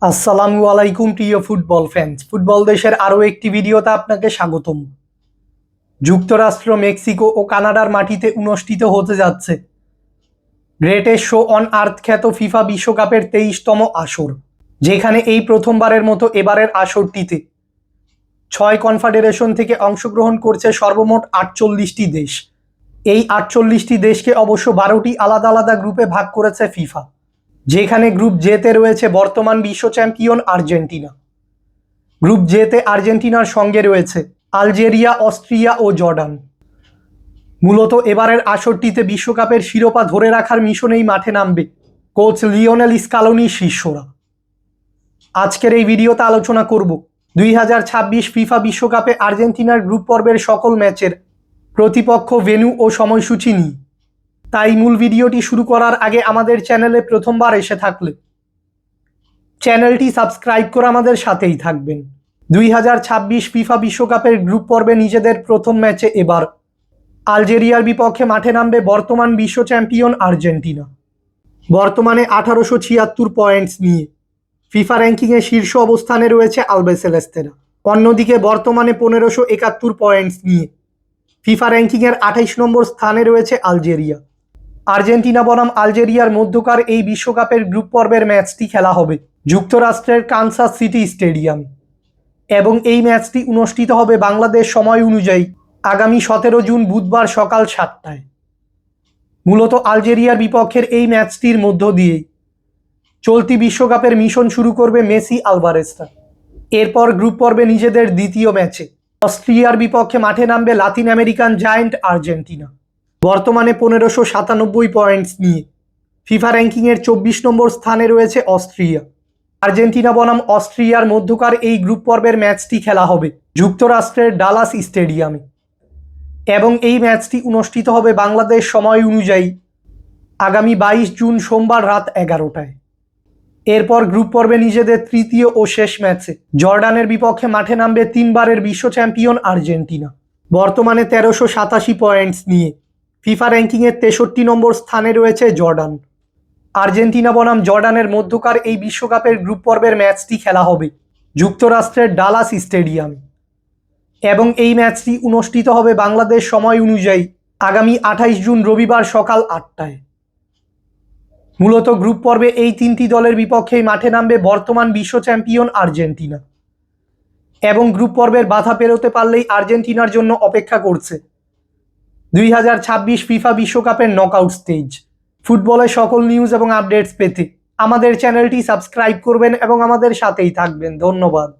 আসসালামু আলাইকুম প্রিয় ফুটবল ফ্যান্স। ফুটবল দেশের আরও একটি ভিডিওতে আপনাকে স্বাগতম। যুক্তরাষ্ট্র, মেক্সিকো ও কানাডার মাটিতে অনুষ্ঠিত হতে যাচ্ছে গ্রেটেস্ট শো অন আর্থ খ্যাত ফিফা বিশ্বকাপের 23তম আসর, যেখানে এই প্রথমবারের মতো এবারের আসরটিতে 6 কনফেডারেশন থেকে অংশগ্রহণ করছে সর্বমোট 48টি দেশ। এই 48টি দেশকে অবশ্য 12টি আলাদা আলাদা গ্রুপে ভাগ করেছে ফিফা, যেখানে গ্রুপ জেতে রয়েছে বর্তমান বিশ্ব চ্যাম্পিয়ন আর্জেন্টিনা। গ্রুপ জেতে আর্জেন্টিনার সঙ্গে রয়েছে আলজেরিয়া, অস্ট্রিয়া ও জর্ডান। মূলত এবারের আসরটিতে বিশ্বকাপের শিরোপা ধরে রাখার মিশনেই মাঠে নামবে কোচ লিওনেল স্কালোনির শিষ্যরা। আজকের এই ভিডিওতে আলোচনা করব 2026 ফিফা বিশ্বকাপে আর্জেন্টিনার গ্রুপ পর্বের সকল ম্যাচের প্রতিপক্ষ, ভেন্যু ও সময়সূচি নিয়ে। তাই মূল ভিডিওটি শুরু করার আগে আমাদের চ্যানেলে প্রথমবার এসে থাকলে চ্যানেলটি সাবস্ক্রাইব করে আমাদের সাথেই থাকবেন। 2026 ফিফা বিশ্বকাপের গ্রুপ পর্বে নিজেদের প্রথম ম্যাচে এবার আলজেরিয়ার বিপক্ষে মাঠে নামবে বর্তমান বিশ্ব চ্যাম্পিয়ন আর্জেন্টিনা। বর্তমানে 1876 পয়েন্টস নিয়ে ফিফা র্যাঙ্কিংয়ে শীর্ষ অবস্থানে রয়েছে আলবিসেলেস্তেরা। অন্যদিকে বর্তমানে 1571 পয়েন্টস নিয়ে ফিফা র্যাঙ্কিংয়ের 28 নম্বর স্থানে রয়েছে আলজেরিয়া। আর্জেন্টিনা বনাম আলজেরিয়ার মধ্যকার এই বিশ্বকাপের গ্রুপ পর্বের ম্যাচটি খেলা হবে যুক্তরাষ্ট্রের কানসাস সিটি স্টেডিয়াম, এবং এই ম্যাচটি অনুষ্ঠিত হবে বাংলাদেশ সময় অনুযায়ী আগামী 17 জুন বুধবার সকাল 7টায়। মূলত আলজেরিয়ার বিপক্ষের এই ম্যাচটির মধ্য দিয়েই চলতি বিশ্বকাপের মিশন শুরু করবে মেসি আলভারেজরা। এরপর গ্রুপ পর্বে নিজেদের দ্বিতীয় ম্যাচে অস্ট্রিয়ার বিপক্ষে মাঠে নামবে লাতিন আমেরিকান জায়ান্ট আর্জেন্টিনা। বর্তমানে 1597 পয়েন্টস নিয়ে ফিফা র্যাঙ্কিংয়ের 24 নম্বর স্থানে রয়েছে অস্ট্রিয়া। আর্জেন্টিনা বনাম অস্ট্রিয়ার মধ্যকার এই গ্রুপ পর্বের ম্যাচটি খেলা হবে যুক্তরাষ্ট্রের ডালাস স্টেডিয়ামে, এবং এই ম্যাচটি অনুষ্ঠিত হবে বাংলাদেশ সময় অনুযায়ী আগামী 22 জুন সোমবার রাত 11টায়। এরপর গ্রুপ পর্বে নিজেদের তৃতীয় ও শেষ ম্যাচে জর্ডানের বিপক্ষে মাঠে নামবে 3বারের বিশ্ব চ্যাম্পিয়ন আর্জেন্টিনা। বর্তমানে 1387 পয়েন্টস নিয়ে ফিফা র্যাঙ্কিংয়ের 63 নম্বর স্থানে রয়েছে জর্ডান। আর্জেন্টিনা বনাম জর্ডানের মধ্যকার এই বিশ্বকাপের গ্রুপ পর্বের ম্যাচটি খেলা হবে যুক্তরাষ্ট্রের ডালাস স্টেডিয়ামে, এবং এই ম্যাচটি অনুষ্ঠিত হবে বাংলাদেশ সময় অনুযায়ী আগামী 28 জুন রবিবার সকাল 8টায়। মূলত গ্রুপ পর্বে এই 3টি দলের বিপক্ষেই মাঠে নামবে বর্তমান বিশ্ব চ্যাম্পিয়ন আর্জেন্টিনা, এবং গ্রুপ পর্বের বাধা পেরোতে পারলেই আর্জেন্টিনার জন্য অপেক্ষা করছে 2026 ফিফা বিশ্বকাপের নকআউট স্টেজ। ফুটবলের সকল নিউজ এবং আপডেটস পেতে আমাদের চ্যানেলটি সাবস্ক্রাইব করবেন এবং আমাদের সাথেই থাকবেন। ধন্যবাদ।